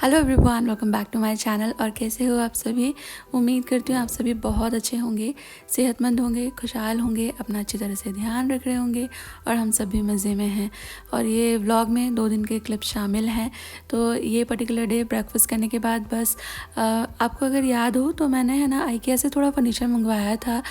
Hello everyone, welcome back to my channel. और कैसे हो आप सभी? उम्मीद करती हूँ आप सभी बहुत अच्छे होंगे, सेहतमंद होंगे, खुशहाल होंगे, अपना अच्छी तरह से ध्यान रख रहे होंगे और हम सब भी मज़े में हैं। और ये व्लॉग में 2 दिन के क्लिप शामिल हैं। तो ये पर्टिकुलर डे ब्रेकफास्ट करने के बाद बस आपको अगर याद हो तो मैंने है ना IKEA से थोड़ा फर्नीचर मंगवाया था।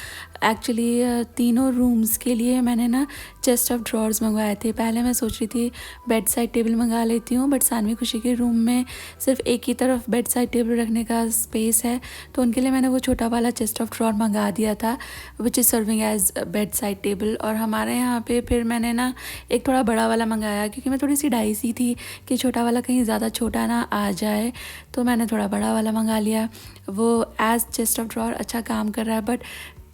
एक्चुअली तीनों रूम्स के लिए मैंने ना चेस्ट ऑफ ड्रॉर्स मंगवाए थे। पहले मैं सोच रही थी बेड साइड टेबल मंगा लेती हूँ, बट सानवी खुशी के रूम में सिर्फ एक ही तरफ बेड साइड टेबल रखने का स्पेस है, तो उनके लिए मैंने वो छोटा वाला चेस्ट ऑफ ड्रॉर मंगा दिया था which is serving as bed side table. और हमारे यहाँ पे फिर मैंने ना एक थोड़ा बड़ा वाला मंगाया, क्योंकि मैं थोड़ी सी डाइसी थी कि छोटा वाला कहीं ज़्यादा छोटा ना आ जाए, तो मैंने थोड़ा बड़ा वाला मंगा लिया। वो एज चेस्ट ऑफ ड्रॉर अच्छा काम कर रहा है, बट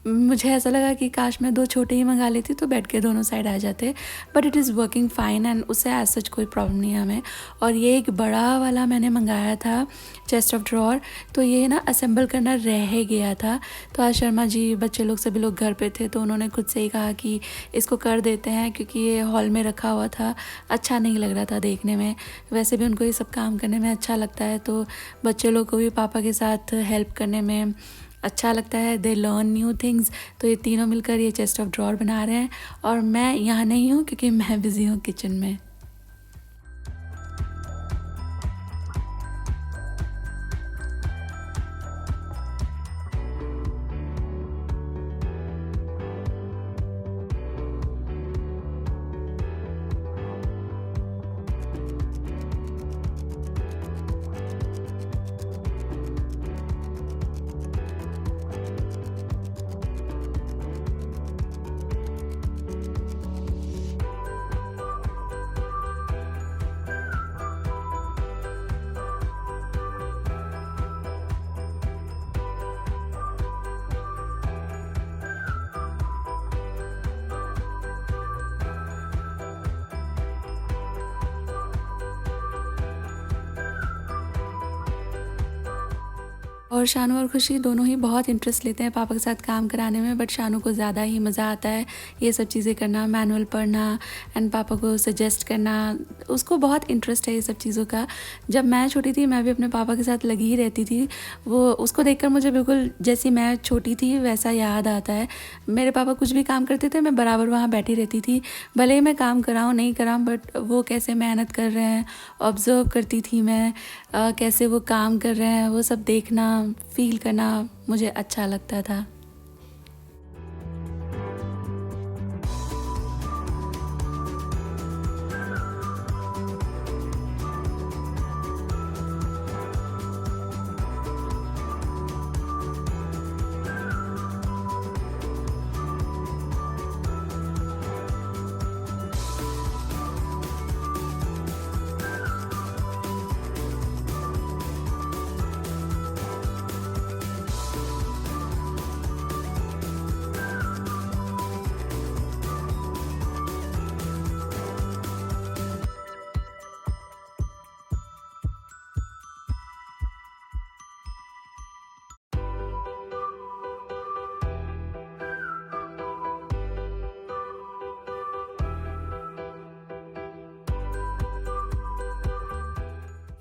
मुझे ऐसा लगा कि काश मैं 2 छोटे ही मंगा लेती तो बेड के दोनों साइड आ जाते, but it is working fine and उससे एज सच कोई प्रॉब्लम नहीं है हमें। और ये एक बड़ा वाला मैंने मंगाया था चेस्ट ऑफ ड्रॉर, तो ये ना असेंबल करना रह गया था। तो आज शर्मा जी, बच्चे लोग, सभी लोग घर पे थे, तो उन्होंने खुद से ही कहा कि इसको कर देते हैं, क्योंकि ये हॉल में रखा हुआ था, अच्छा नहीं लग रहा था देखने में। वैसे भी उनको ये सब काम करने में अच्छा लगता है, तो बच्चे लोग को भी पापा के साथ हेल्प करने में अच्छा लगता है। They learn new things. तो ये तीनों मिलकर ये चेस्ट ऑफ ड्रॉर बना रहे हैं और मैं यहाँ नहीं हूँ क्योंकि मैं बिज़ी हूँ किचन में। और शानू और खुशी दोनों ही बहुत इंटरेस्ट लेते हैं पापा के साथ काम कराने में, बट शानू को ज़्यादा ही मज़ा आता है ये सब चीज़ें करना, मैनुअल पढ़ना एंड पापा को सजेस्ट करना। उसको बहुत इंटरेस्ट है ये सब चीज़ों का। जब मैं छोटी थी मैं भी अपने पापा के साथ लगी ही रहती थी। वो उसको देखकर मुझे बिल्कुल जैसी मैं छोटी थी वैसा याद आता है। मेरे पापा कुछ भी काम करते थे, मैं बराबर वहाँ बैठी रहती थी, भले ही मैं काम कराऊँ नहीं कराऊँ, बट वो कैसे मेहनत कर रहे हैं ऑब्ज़र्व करती थी मैं। कैसे वो काम कर रहे हैं वो सब देखना, फील करना मुझे अच्छा लगता था।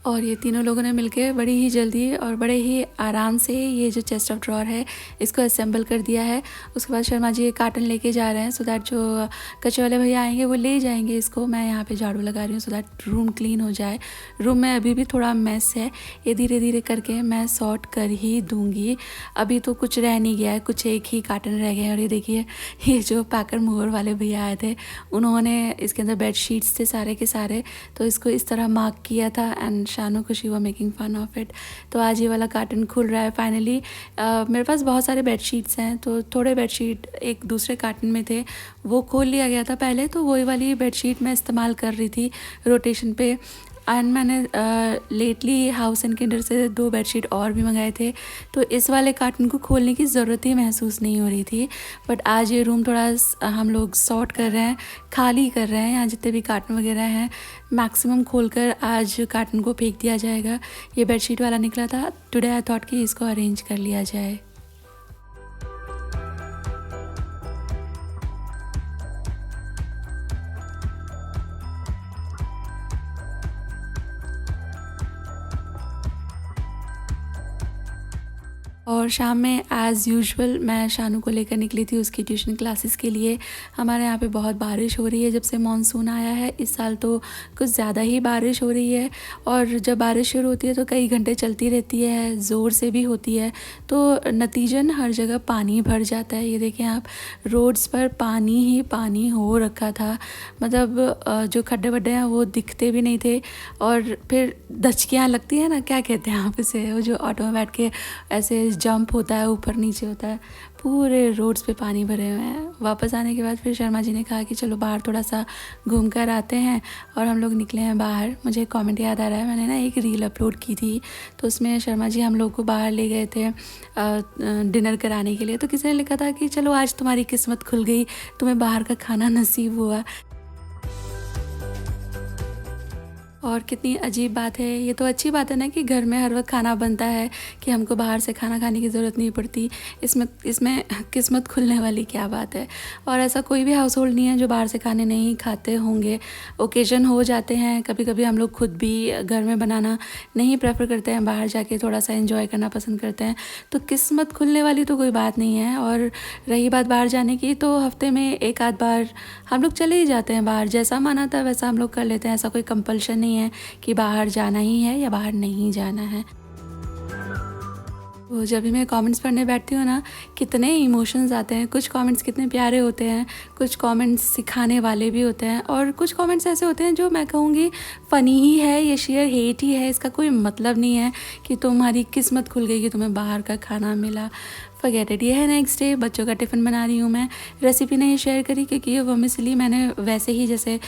और ये तीनों लोगों ने मिलके बड़ी ही जल्दी और बड़े ही आराम से ये जो चेस्ट ऑफ ड्रॉर है इसको असेंबल कर दिया है। उसके बाद शर्मा जी ये कार्टन लेके जा रहे हैं, सो दैट जो कचरे वाले भैया आएंगे वो ले जाएंगे इसको। मैं यहाँ पे झाड़ू लगा रही हूँ सो दैट रूम क्लीन हो जाए। रूम में अभी भी थोड़ा मेस है, ये धीरे धीरे करके मैं सॉर्ट कर ही दूँगी। अभी तो कुछ रह नहीं गया है, कुछ एक ही कार्टन रह गए हैं। और ये देखिए, ये जो पैकर मूवर वाले भैया आए थे उन्होंने इसके अंदर बेड शीट्स थे सारे के सारे, तो इसको इस तरह मार्क किया था एंड शानू खुशी वो मेकिंग फन ऑफ इट। तो आज ये वाला कार्टन खुल रहा है फाइनली। मेरे पास बहुत सारे बेडशीट्स हैं, तो थोड़े बेडशीट एक दूसरे कार्टन में थे, वो खोल लिया गया था पहले, तो वही वाली बेडशीट मैं इस्तेमाल कर रही थी रोटेशन पे। एंड मैंने लेटली हाउस एंड किंडर से 2 बेडशीट और भी मंगाए थे, तो इस वाले कार्टन को खोलने की ज़रूरत ही महसूस नहीं हो रही थी। बट आज ये रूम थोड़ा हम लोग सॉर्ट कर रहे हैं, खाली कर रहे हैं। यहाँ जितने भी कार्टन वगैरह हैं मैक्सिमम खोलकर आज कार्टन को फेंक दिया जाएगा। ये बेडशीट वाला निकला था, टुडे आई थॉट कि इसको अरेंज कर लिया जाए। और शाम में एज़ यूजुअल मैं शानू को लेकर निकली थी उसकी ट्यूशन क्लासेस के लिए। हमारे यहाँ पे बहुत बारिश हो रही है जब से मॉनसून आया है। इस साल तो कुछ ज़्यादा ही बारिश हो रही है और जब बारिश शुरू होती है तो कई घंटे चलती रहती है, ज़ोर से भी होती है, तो नतीजन हर जगह पानी भर जाता है। ये देखें आप, रोड्स पर पानी ही पानी हो रखा था। मतलब जो खड्डे वड्डे हैं वो दिखते भी नहीं थे। और फिर दचकियाँ लगती हैं ना, क्या कहते हैं आप इसे, वो जो ऑटो में बैठ के ऐसे जंप होता है, ऊपर नीचे होता है, पूरे रोड्स पे पानी भरे हुए हैं। वापस आने के बाद फिर शर्मा जी ने कहा कि चलो बाहर थोड़ा सा घूम कर आते हैं, और हम लोग निकले हैं बाहर। मुझे एक कमेंट याद आ रहा है, मैंने ना एक रील अपलोड की थी तो उसमें शर्मा जी हम लोग को बाहर ले गए थे डिनर कराने के लिए। तो किसी ने लिखा था कि चलो आज तुम्हारी किस्मत खुल गई, तुम्हें बाहर का खाना नसीब हुआ। और कितनी अजीब बात है, ये तो अच्छी बात है ना कि घर में हर वक्त खाना बनता है, कि हमको बाहर से खाना खाने की ज़रूरत नहीं पड़ती। इसमें किस्मत खुलने वाली क्या बात है। और ऐसा कोई भी हाउस होल्ड नहीं है जो बाहर से खाने नहीं खाते होंगे। ओकेजन हो जाते हैं, कभी कभी हम लोग खुद भी घर में बनाना नहीं प्रेफर करते हैं, बाहर जाके थोड़ा सा एंजॉय करना पसंद करते हैं। तो किस्मत खुलने वाली तो कोई बात नहीं है। और रही बात बाहर जाने की, तो हफ्ते में एक आध बार हम लोग चले ही जाते हैं बाहर। जैसा मन आता है वैसा हम लोग कर लेते हैं, ऐसा कोई कंपल्शन नहीं है कि बाहर जाना ही है या बाहर नहीं जाना है। तो जब भी मैं कमेंट्स पढ़ने बैठती हूँ ना, कितने इमोशंस आते हैं। कुछ कमेंट्स कितने प्यारे होते हैं, कुछ कमेंट्स सिखाने वाले भी होते हैं, और कुछ कमेंट्स ऐसे होते हैं जो मैं कहूँगी फ़नी ही है, ये शेयर हेट ही है। इसका कोई मतलब नहीं है कि तुम्हारी किस्मत खुल गई कि तुम्हें बाहर का खाना मिला। Forget it. ये है नेक्स्ट डे, बच्चों का टिफ़िन बना रही हूँ मैं। रेसिपी नहीं शेयर करी क्योंकि ये वर्मिसेली मैंने वैसे ही, जैसे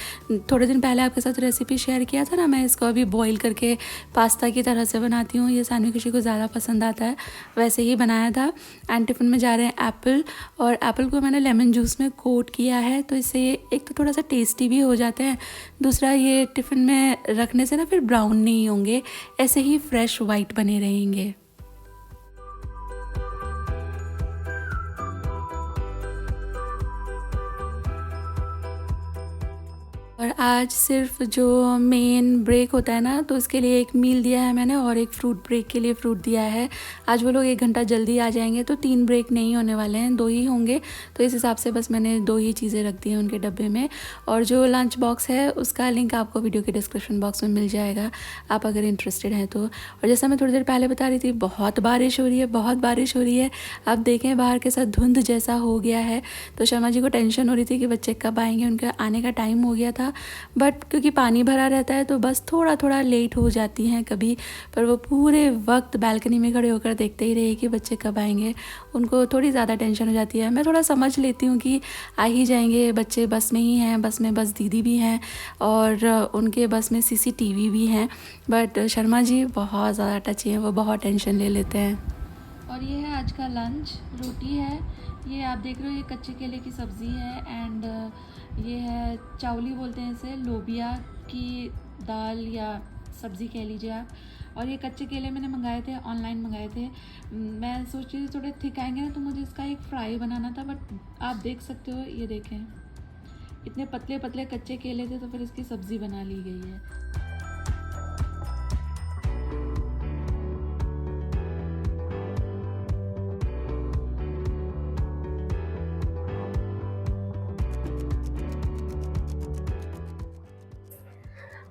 थोड़े दिन पहले आपके साथ रेसिपी शेयर किया था ना, मैं इसको अभी बॉईल करके पास्ता की तरह से बनाती हूँ। ये सानवी खुशी को ज़्यादा पसंद आता है, वैसे ही बनाया था। एंड टिफ़िन में जा रहे हैं एप्पल, और एप्पल को मैंने लेमन जूस में कोट किया है, तो इससे एक तो थोड़ा सा टेस्टी भी हो जाते हैं, दूसरा ये टिफ़िन में रखने से ना फिर ब्राउन नहीं होंगे, ऐसे ही फ्रेश वाइट बने रहेंगे। और आज सिर्फ जो मेन ब्रेक होता है ना, तो उसके लिए एक मील दिया है मैंने, और एक फ्रूट ब्रेक के लिए फ्रूट दिया है। आज वो लोग 1 घंटा जल्दी आ जाएंगे, तो 3 ब्रेक नहीं होने वाले हैं, 2 ही होंगे। तो इस हिसाब से बस मैंने 2 ही चीज़ें रख दी हैं उनके डब्बे में। और जो लंच बॉक्स है उसका लिंक आपको वीडियो के डिस्क्रिप्शन बॉक्स में मिल जाएगा, आप अगर इंटरेस्टेड हैं तो। और जैसा मैं थोड़ी देर पहले बता रही थी, बहुत बारिश हो रही है, बहुत बारिश हो रही है। अब देखें बाहर के साथ धुंध जैसा हो गया है, तो शर्मा जी को टेंशन हो रही थी कि बच्चे कब आएंगे, उनके आने का टाइम हो गया था। बट क्योंकि पानी भरा रहता है तो बस थोड़ा थोड़ा लेट हो जाती हैं कभी, पर वो पूरे वक्त बालकनी में खड़े होकर देखते ही रहे कि बच्चे कब आएंगे। उनको थोड़ी ज़्यादा टेंशन हो जाती है। मैं थोड़ा समझ लेती हूँ कि आ ही जाएंगे बच्चे, बस में ही हैं, बस में बस दीदी भी हैं और उनके बस में सीसीटीवी भी हैं। बट शर्मा जी बहुत ज़्यादा टची हैं, वो बहुत टेंशन ले लेते हैं। और ये है आज का लंच, रोटी है, ये आप देख रहे हो, ये कच्चे केले की सब्ज़ी है, एंड ये है चावली बोलते हैं इसे, लोबिया की दाल या सब्ज़ी कह लीजिए आप। और ये कच्चे केले मैंने मंगाए थे, ऑनलाइन मंगाए थे। मैं सोच रही थी थोड़े थिक आएंगे ना, तो मुझे इसका एक फ्राई बनाना था, बट आप देख सकते हो, ये देखें इतने पतले पतले कच्चे केले थे, तो फिर इसकी सब्ज़ी बना ली गई है।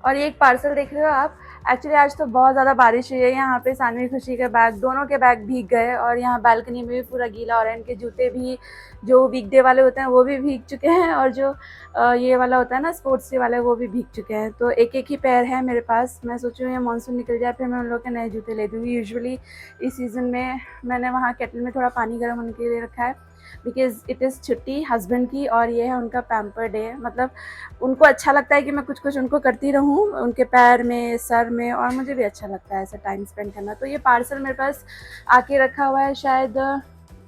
और ये एक पार्सल देख रहे हो आप, एक्चुअली आज तो बहुत ज़्यादा बारिश हुई है यहाँ पे। सानवी खुशी के बैग, दोनों के बैग भीग गए, और यहाँ बालकनी में भी पूरा गीला हो रहा है। इनके जूते भी जो वीकडे वाले होते हैं वो भी भीग चुके हैं, और जो ये वाला होता है ना स्पोर्ट्स डे वाले, वो भी भीग चुके हैं। तो एक एक ही पैर है मेरे पास। मैं सोच रही हूँ ये मानसून निकल जाए फिर मैं उन लोग के नए जूते ले दूँगी। यूजुअली इस सीज़न में मैंने वहाँ केटल में थोड़ा पानी गर्म होने के लिए रखा है, बिकॉज़ इट इज़ छुट्टी हस्बैंड की, और ये है उनका पैम्पर डे। मतलब उनको अच्छा लगता है कि मैं कुछ कुछ उनको करती रहूँ, उनके पैर में, सर में, और मुझे भी अच्छा लगता है ऐसा टाइम स्पेंड करना। तो ये पार्सल मेरे पास आके रखा हुआ है, शायद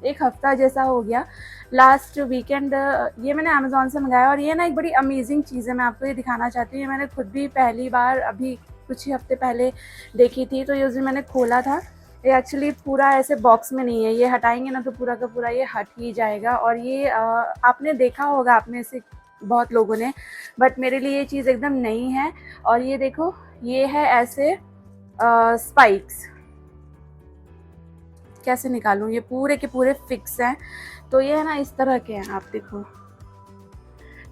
1 हफ़्ता जैसा हो गया। लास्ट वीकेंड ये मैंने अमेज़ॉन से मंगाया, और ये ना एक बड़ी अमेजिंग चीज़ है, मैं आपको ये दिखाना चाहती हूँ। ये मैंने खुद भी पहली बार अभी कुछ ही हफ्ते पहले देखी थी, तो ये उस दिन मैंने खोला था। ये एक्चुअली पूरा ऐसे बॉक्स में नहीं है, ये हटाएंगे ना तो पूरा का पूरा ये हट ही जाएगा। और ये आपने देखा होगा आप में से बहुत लोगों ने, बट मेरे लिए ये चीज़ एकदम नई है। और ये देखो, ये है ऐसे स्पाइक्स, कैसे निकालूँ, ये पूरे के पूरे फिक्स हैं। तो ये है ना इस तरह के हैं, आप देखो।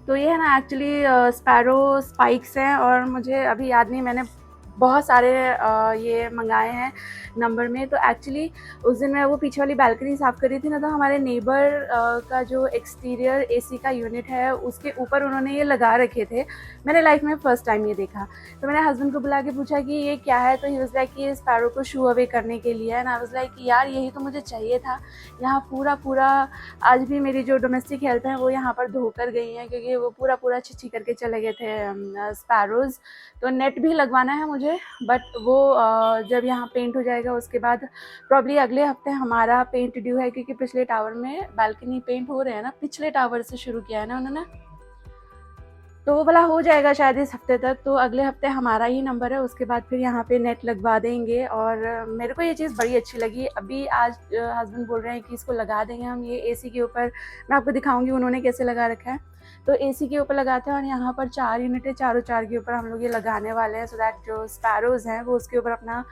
तो ये है ना एक्चुअली स्पैरो स्पाइक्स हैं, और मुझे अभी याद नहीं, मैंने बहुत सारे ये मंगाए हैं नंबर में। तो एक्चुअली उस दिन मैं वो पीछे वाली बालकनी साफ़ कर रही थी ना, तो हमारे नेबर का जो एक्सटीरियर एसी का यूनिट है उसके ऊपर उन्होंने ये लगा रखे थे। मैंने लाइफ में फ़र्स्ट टाइम ये देखा। तो मैंने हस्बैंड को बुला के पूछा कि ये क्या है, तो ही वाज़ लाइक कि ये स्पैरो को शू अवे करने के लिए है। एंड आई वाज़ लाइक कि यार यही तो मुझे चाहिए था। यहाँ पूरा आज भी मेरी जो डोमेस्टिक हेल्प है वो यहाँ पर धोकर गई हैं, क्योंकि वो पूरा छिछी करके चले गए थे स्पैरोज़। तो नेट भी लगवाना है मुझे, बट वो जब यहाँ पेंट हो जाएगा उसके बाद प्रॉब्ली अगले हफ्ते हमारा पेंट ड्यू है, क्योंकि पिछले टावर में बालकनी पेंट हो रहे हैं ना, पिछले टावर से शुरू किया है ना उन्होंने, तो वो वाला हो जाएगा शायद इस हफ्ते तक। तो अगले हफ्ते हमारा ही नंबर है, उसके बाद फिर यहाँ पे नेट लगवा देंगे। और मेरे को ये चीज़ बड़ी अच्छी लगी। अभी आज हस्बैंड बोल रहे हैं कि इसको लगा देंगे हम ये एसी के ऊपर। मैं आपको दिखाऊंगी उन्होंने कैसे लगा रखा है। तो एसी के ऊपर लगाते हैं, और यहाँ पर 4 यूनिट है, चारों 4 के ऊपर हम लोग ये लगाने वाले हैं, सो दैट जो स्पैरोज़ हैं वो उसके ऊपर अपना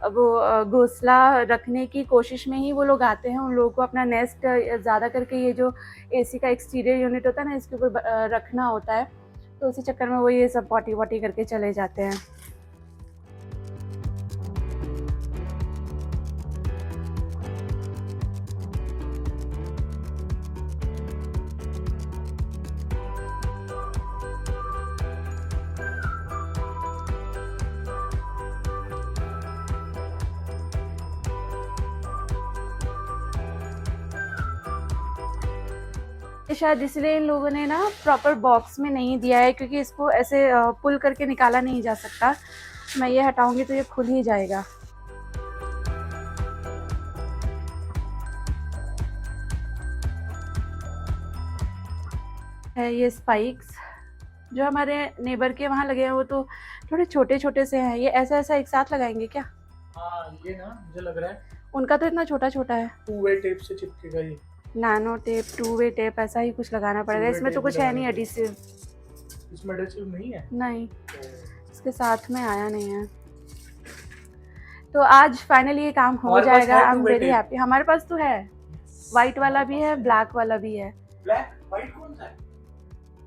वो घोंसला रखने की कोशिश में ही वो लोग आते हैं। उन लोगों को अपना नेस्ट ज़्यादा करके ये जो एसी का एक्सटीरियर यूनिट होता है ना, इसके ऊपर रखना होता है। तो उसी चक्कर में वो ये सब पॉटी वॉटी करके चले जाते हैं। शायद इसलिए इन लोगों ने ना प्रॉपर बॉक्स में नहीं दिया है, क्योंकि इसको ऐसे पुल करके निकाला नहीं जा सकता। मैं ये हटाऊंगी तो ये खुल ही जाएगा। है ये स्पाइक्स जो हमारे नेबर के वहाँ लगे हैं, वो तो थोड़े छोटे छोटे से हैं। ये ऐसा ऐसा एक साथ लगाएंगे क्या? हाँ, ये ना मुझे लग रहा है उनका तो इतना छोटा छोटा है। 2 वे टेप से चिपकेगा ये। नैनो टेप, 2 वे टेप, ऐसा ही कुछ लगाना पड़ेगा। 2 वे इसमें तो टेप कुछ है लगाना नहीं पड़ेगा। एडिसिव। इसमें एडिसिव नहीं है। नहीं, इसके साथ में आया नहीं है। तो आज फाइनली ये काम हो हमारे पास जाएगा। है I am 2 way very tape. Happy. हमारे पास तो है, वाइट वाला भी है, ब्लैक वाला भी है। ब्लैक वाइट कौन सा है?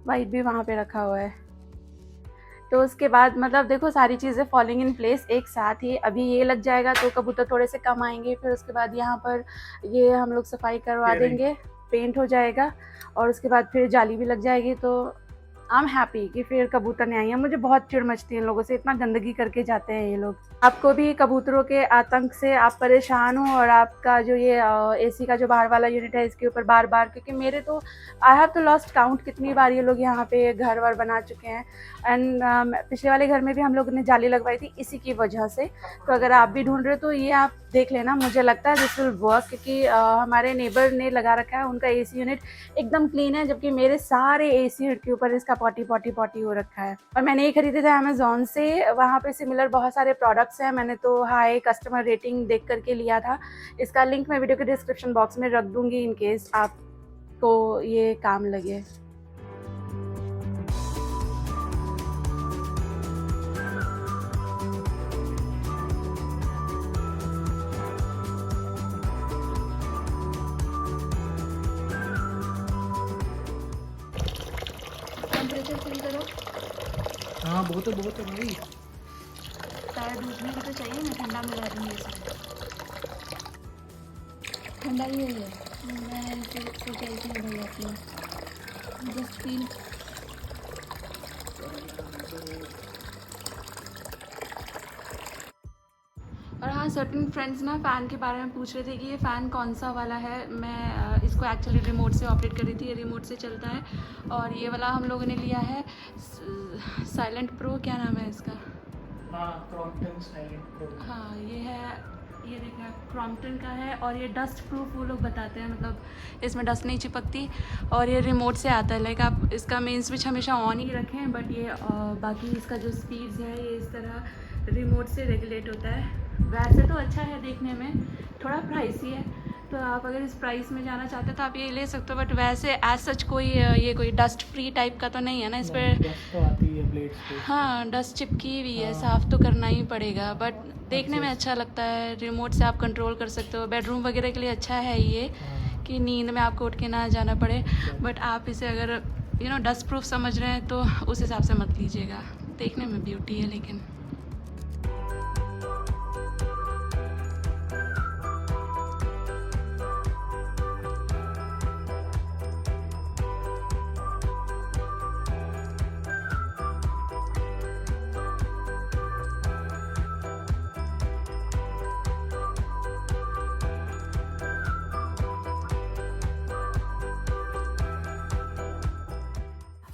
वाइट भी वहाँ पे रखा हुआ है। तो उसके बाद मतलब देखो सारी चीज़ें फॉलिंग इन प्लेस एक साथ ही। अभी ये लग जाएगा तो कबूतर थोड़े से कम आएंगे। फिर उसके बाद यहाँ पर ये हम लोग सफाई करवा देंगे, पेंट हो जाएगा, और उसके बाद फिर जाली भी लग जाएगी। तो आई एम हैप्पी कि फिर कबूतर नहीं आएंगे। मुझे बहुत चिढ़ मचती है इन लोगों से, इतना गंदगी करके जाते हैं ये लोग। आपको भी कबूतरों के आतंक से आप परेशान हो, और आपका जो ये एसी का जो बाहर वाला यूनिट है इसके ऊपर बार बार, क्योंकि मेरे तो आई हैव तो लॉस्ट काउंट कितनी बार ये लोग यहाँ पे घर वर बना चुके हैं। एंड पिछले वाले घर में भी हम लोगों ने जाली लगवाई थी इसी की वजह से। तो अगर आप भी ढूंढ रहे हो तो ये आप देख लेना, मुझे लगता है दिस विल वर्क, क्योंकि हमारे नेबर ने लगा रखा है, उनका एसी यूनिट एकदम क्लीन है, जबकि मेरे सारे एसी यूनिट के ऊपर इसका पॉटी हो रखा है। और मैंने ये खरीदे थे अमेजोन से। वहाँ पे सिमिलर बहुत सारे प्रोडक्ट्स हैं। मैंने तो हाई कस्टमर रेटिंग देख करके लिया था। इसका लिंक मैं वीडियो के डिस्क्रिप्शन बॉक्स में रख दूँगी इन केस आपको ये काम लगे। टेम्परेचर फील करो। हाँ, बहुत है भाई। शायद दूसरी भी तो चाहिए, मैं ठंडा मिला दूँगी इसमें। ठंडा ही है, मैं इसको कैसे मिल जाती हूँ, जस्ट फील। और हाँ, सर्टेन फ्रेंड्स ना फ़ैन के बारे में पूछ रहे थे कि ये फ़ैन कौन सा वाला है। मैं इसको एक्चुअली रिमोट से ऑपरेट कर रही थी, ये रिमोट से चलता है। और ये वाला हम लोगों ने लिया है साइलेंट प्रो, क्या नाम है इसका? हाँ, क्रॉम्पटन साइलेंट प्रो। हाँ, ये है, ये देखा क्रॉम्पटन का है। और ये डस्ट प्रूफ वो लोग बताते हैं, मतलब इसमें डस्ट नहीं चिपकती। और ये रिमोट से आता है, लाइक आप इसका मेन स्विच हमेशा ऑन ही रखें, बट ये बाकी इसका जो स्पीड्स है ये इस तरह रिमोट से रेगुलेट होता है। वैसे तो अच्छा है देखने में, थोड़ा प्राइसी है। तो आप अगर इस प्राइस में जाना चाहते हो तो आप ये ले सकते हो, बट वैसे एज सच कोई ये कोई डस्ट फ्री टाइप का तो नहीं है ना इस पर। डस्ट तो आती है ब्लेड्स पे। हाँ, डस्ट चिपकी हुई है, हाँ। साफ़ तो करना ही पड़ेगा, बट देखने में अच्छा लगता है। रिमोट से आप कंट्रोल कर सकते हो। बेडरूम वगैरह के लिए अच्छा है ये हाँ। कि नींद में आपको उठ के ना जाना पड़े, बट आप इसे अगर डस्ट प्रूफ समझ रहे हैं तो उस हिसाब से मत लीजिएगा। देखने में ब्यूटी है लेकिन।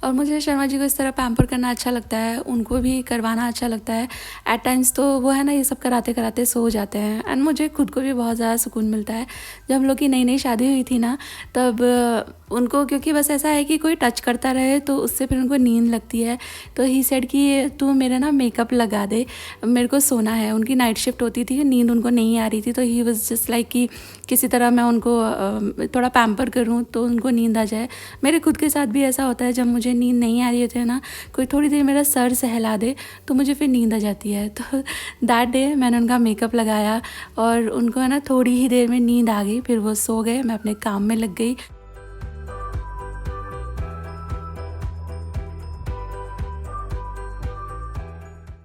और मुझे शर्मा जी को इस तरह पैम्पर करना अच्छा लगता है, उनको भी करवाना अच्छा लगता है। एट टाइम्स तो वो है ना ये सब कराते कराते सो जाते हैं, एंड मुझे खुद को भी बहुत ज़्यादा सुकून मिलता है। जब हम लोग की नई नई शादी हुई थी ना, तब उनको क्योंकि बस ऐसा है कि कोई टच करता रहे तो उससे फिर उनको नींद लगती है, तो ही सेड कि तू मेरा ना मेकअप लगा दे, मेरे को सोना है। उनकी नाइट शिफ्ट होती थी, नींद उनको नहीं आ रही थी, तो ही वॉज जस्ट लाइक कि किसी तरह मैं उनको थोड़ा पैम्पर करूँ तो उनको नींद आ जाए। मेरे खुद के साथ भी ऐसा होता है, जब मुझे नींद नहीं आ रही होती है ना, कोई थोड़ी देर मेरा सर सहला दे तो मुझे फिर नींद आ जाती है। तो दैट डे मैंने उनका मेकअप लगाया और उनको है ना थोड़ी ही देर में नींद आ गई, फिर वो सो गए, मैं अपने काम में लग गई।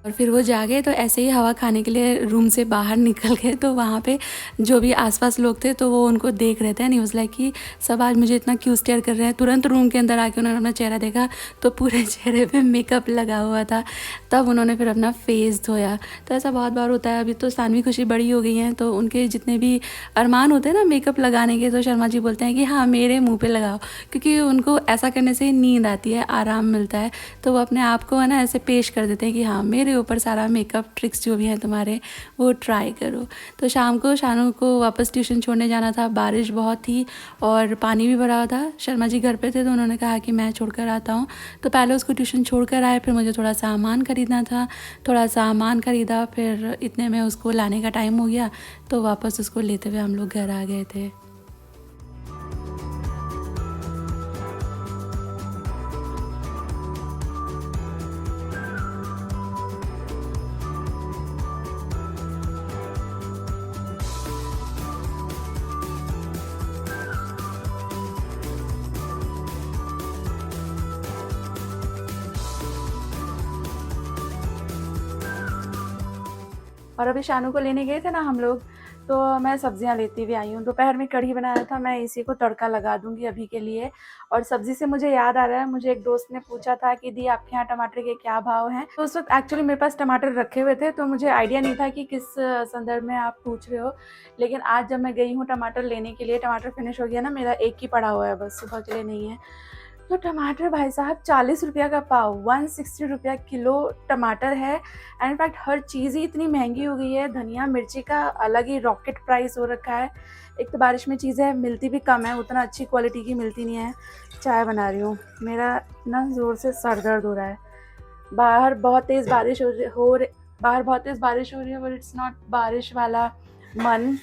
और फिर वो जागे तो ऐसे ही हवा खाने के लिए रूम से बाहर निकल गए, तो वहाँ पे जो भी आसपास लोग थे तो वो उनको देख रहे थे, एंड ही वाज लाइक कि सब आज मुझे इतना क्यों स्टेयर कर रहे हैं। तुरंत रूम के अंदर आके उन्होंने अपना चेहरा देखा तो पूरे चेहरे पे मेकअप लगा हुआ था। तब उन्होंने फिर अपना फेस धोया। तो ऐसा बहुत बार होता है। अभी तो सानवी खुशी बड़ी हो गई हैं, तो उनके जितने भी अरमान होते हैं ना मेकअप लगाने के, तो शर्मा जी बोलते हैं कि हाँ मेरे मुँह पर लगाओ, क्योंकि उनको ऐसा करने से नींद आती है, आराम मिलता है। तो वो अपने आप को है ना ऐसे पेश कर देते हैं कि हाँ मेरे ऊपर सारा मेकअप ट्रिक्स जो भी हैं तुम्हारे वो ट्राई करो। तो शाम को शानू को वापस ट्यूशन छोड़ने जाना था, बारिश बहुत थी और पानी भी भरा हुआ था। शर्मा जी घर पे थे तो उन्होंने कहा कि मैं छोड़कर आता हूँ, तो पहले उसको ट्यूशन छोड़कर आए, फिर मुझे थोड़ा सामान खरीदना था, थोड़ा सामान खरीदा, फिर इतने में उसको लाने का टाइम हो गया, तो वापस उसको लेते हुए हम लोग घर आ गए थे। और अभी शानू को लेने गए थे ना हम लोग, तो मैं सब्जियां लेती हुई आई हूँ। दोपहर में कढ़ी बनाया था, मैं इसी को तड़का लगा दूंगी अभी के लिए। और सब्जी से मुझे याद आ रहा है, मुझे एक दोस्त ने पूछा था कि दी आपके यहाँ टमाटर के क्या भाव हैं। तो उस वक्त एक्चुअली मेरे पास टमाटर रखे हुए थे, तो मुझे आइडिया नहीं था कि किस संदर्भ में आप पूछ रहे हो। लेकिन आज जब मैं गई हूँ टमाटर लेने के लिए, टमाटर फिनिश हो गया ना मेरा, एक ही पड़ा हुआ है बस, सुबह के लिए नहीं है। तो टमाटर भाई साहब 40 रुपया का पाव, 160 रुपया किलो टमाटर है। एंड इनफैक्ट हर चीज़ ही इतनी महंगी हो गई है। धनिया मिर्ची का अलग ही रॉकेट प्राइस हो रखा है। एक तो बारिश में चीज़ें मिलती भी कम है, उतना अच्छी क्वालिटी की मिलती नहीं है। चाय बना रही हूँ, मेरा ना ज़ोर से सर दर्द हो रहा है। बाहर बहुत तेज़ बारिश हो रही है, बट इट्स नॉट बारिश वाला मन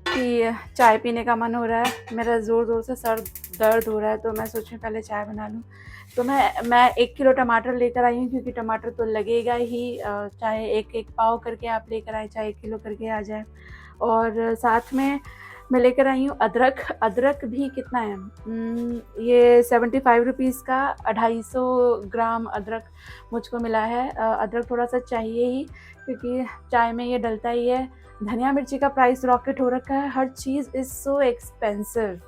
कि चाय पीने का मन हो रहा है। मेरा ज़ोर ज़ोर से सर दर्द हो रहा है, तो मैं सोची पहले चाय बना लूँ। तो मैं 1 किलो टमाटर लेकर आई हूँ, क्योंकि टमाटर तो लगेगा ही, चाहे एक पाव करके आप लेकर आए, चाहे 1 किलो करके आ जाए। और साथ में मैं लेकर आई हूँ अदरक। अदरक भी कितना है, ये 75 रुपीज़ का 250 ग्राम अदरक मुझको मिला है। अदरक थोड़ा सा चाहिए ही, क्योंकि चाय में ये डलता ही है। धनिया मिर्ची का प्राइस रॉकेट हो रखा है, हर चीज़ इज़ सो एक्सपेंसिव।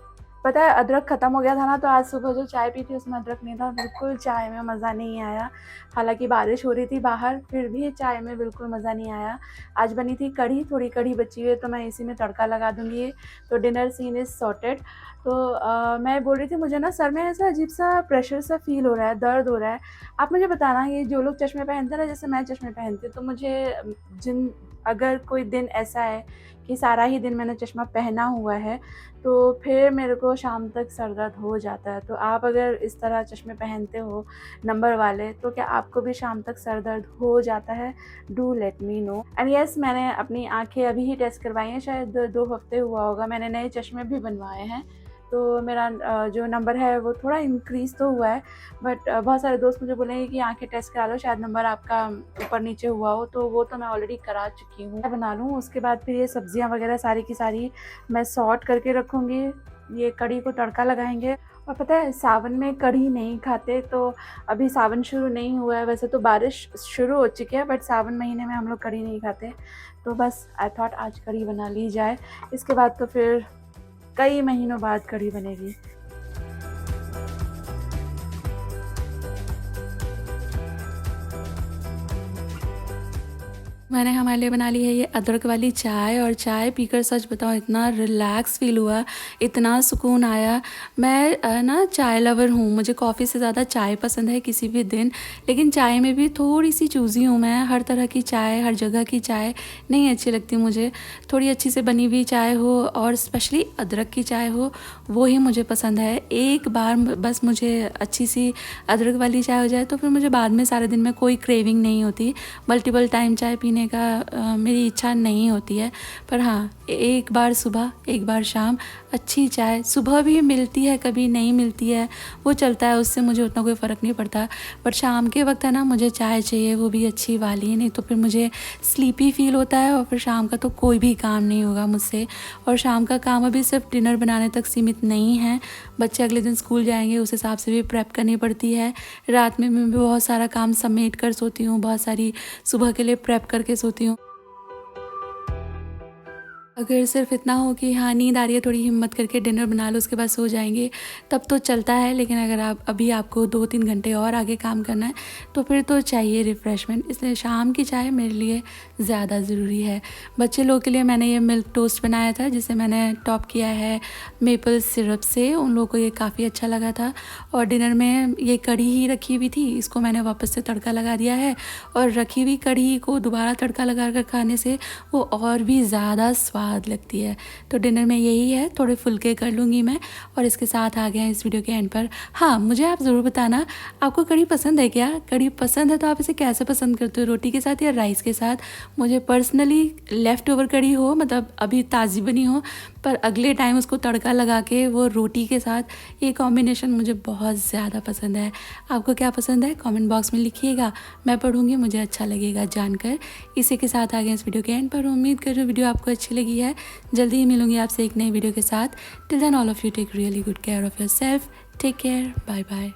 पता है अदरक ख़त्म हो गया था ना, तो आज सुबह जो चाय पी थी उसमें अदरक नहीं था, बिल्कुल चाय में मज़ा नहीं आया। हालांकि बारिश हो रही थी बाहर, फिर भी चाय में बिल्कुल मज़ा नहीं आया। आज बनी थी कढ़ी, थोड़ी कढ़ी बची हुई है, तो मैं इसी में तड़का लगा दूँगी। तो डिनर सीन इज़ सॉर्टेड। तो मैं बोल रही थी, मुझे ना सर में ऐसा अजीब सा प्रेशर सा फील हो रहा है, दर्द हो रहा है। आप मुझे बताना, ये जो लोग चश्मे पहनते हैं ना, जैसे मैं चश्मे पहनती हूँ, तो मुझे जिन अगर कोई दिन ऐसा है कि सारा ही दिन मैंने चश्मा पहना हुआ है तो फिर मेरे को शाम तक सर दर्द हो जाता है। तो आप अगर इस तरह चश्मे पहनते हो नंबर वाले तो क्या आपको भी शाम तक सर दर्द हो जाता है? Do let me know. And yes, मैंने अपनी आंखें अभी ही टेस्ट करवाई हैं, शायद 2 हफ्ते हुआ होगा। मैंने नए चश्मे भी बनवाए हैं तो मेरा जो नंबर है वो थोड़ा इंक्रीज़ तो हुआ है, बट बहुत सारे दोस्त मुझे बोलेंगे कि आंखें टेस्ट करा लो, शायद नंबर आपका ऊपर नीचे हुआ हो। तो वो तो मैं ऑलरेडी करा चुकी हूँ। मैं बना लूँ, उसके बाद फिर ये सब्जियाँ वगैरह सारी की सारी मैं सॉर्ट करके रखूँगी। ये कढ़ी को तड़का लगाएंगे। और पता है सावन में कढ़ी नहीं खाते, तो अभी सावन शुरू नहीं हुआ है, वैसे तो बारिश शुरू हो चुकी है, बट सावन महीने में हम लोग कढ़ी नहीं खाते। तो बस आई थॉट आज कढ़ी बना ली जाए, इसके बाद तो फिर कई महीनों बाद कढ़ी बनेगी। मैंने हमारे लिए बना ली है ये अदरक वाली चाय, और चाय पीकर सच बताऊँ इतना रिलैक्स फील हुआ, इतना सुकून आया। मैं ना चाय लवर हूँ, मुझे कॉफ़ी से ज़्यादा चाय पसंद है किसी भी दिन, लेकिन चाय में भी थोड़ी सी चूज़ी हूँ मैं। हर तरह की चाय, हर जगह की चाय नहीं अच्छी लगती मुझे। थोड़ी अच्छी से बनी हुई चाय हो और स्पेशली अदरक की चाय हो, वो ही मुझे पसंद है। एक बार बस मुझे अच्छी सी अदरक वाली चाय हो जाए तो फिर मुझे बाद में सारे दिन में कोई क्रेविंग नहीं होती। मल्टीपल टाइम चाय पीने का मेरी इच्छा नहीं होती है। पर हाँ, एक बार सुबह एक बार शाम अच्छी चाय, सुबह भी मिलती है कभी नहीं मिलती है, वो चलता है, उससे मुझे उतना कोई फ़र्क नहीं पड़ता। बट शाम के वक्त है ना, मुझे चाय चाहिए, वो भी अच्छी वाली, नहीं तो फिर मुझे स्लीपी फील होता है और फिर शाम का तो कोई भी काम नहीं होगा मुझसे। और शाम का काम अभी सिर्फ डिनर बनाने तक सीमित नहीं है, बच्चे अगले दिन स्कूल जाएंगे, उस हिसाब से भी प्रेप करनी पड़ती है। रात में मैं भी बहुत सारा काम समेट कर सोती हूँ, बहुत सारी सुबह के लिए प्रेप करके सोती हूँ। अगर सिर्फ इतना हो कि हाँ नींद आ रही है, थोड़ी हिम्मत करके डिनर बना लो, उसके बाद सो जाएंगे, तब तो चलता है। लेकिन अगर आपको 2-3 घंटे और आगे काम करना है तो फिर तो चाहिए रिफ़्रेशमेंट। इसलिए शाम की चाय मेरे लिए ज़्यादा ज़रूरी है। बच्चे लोग के लिए मैंने ये मिल्क टोस्ट बनाया था, जिसे मैंने टॉप किया है मेपल सिरप से। उन लोगों को ये काफ़ी अच्छा लगा था। और डिनर में ये कढ़ी ही रखी हुई थी, इसको मैंने वापस से तड़का लगा दिया है। और रखी हुई कढ़ी को दोबारा तड़का लगा कर खाने से वो और भी ज़्यादा स्वाद लगती है। तो डिनर में यही है, थोड़े फुल्के कर लूँगी मैं। और इसके साथ आ गए हैं इस वीडियो के एंड पर। हाँ, मुझे आप ज़रूर बताना आपको कढ़ी पसंद है क्या? कढ़ी पसंद है तो आप इसे कैसे पसंद करते हो, रोटी के साथ या राइस के साथ? मुझे पर्सनली लेफ़्ट ओवर कढ़ी हो, मतलब अभी ताज़ी बनी हो, पर अगले टाइम उसको तड़का लगा के वो रोटी के साथ, ये कॉम्बिनेशन मुझे बहुत ज़्यादा पसंद है। आपको क्या पसंद है कमेंट बॉक्स में लिखिएगा, मैं पढ़ूँगी, मुझे अच्छा लगेगा जानकर। इसी के साथ आ गए इस वीडियो के एंड पर। उम्मीद कर रही हूँ वीडियो आपको अच्छी लगी है। जल्दी ही मिलूँगी आपसे एक नई वीडियो के साथ। Till then all of you take really good care of yourself. Take care, bye bye.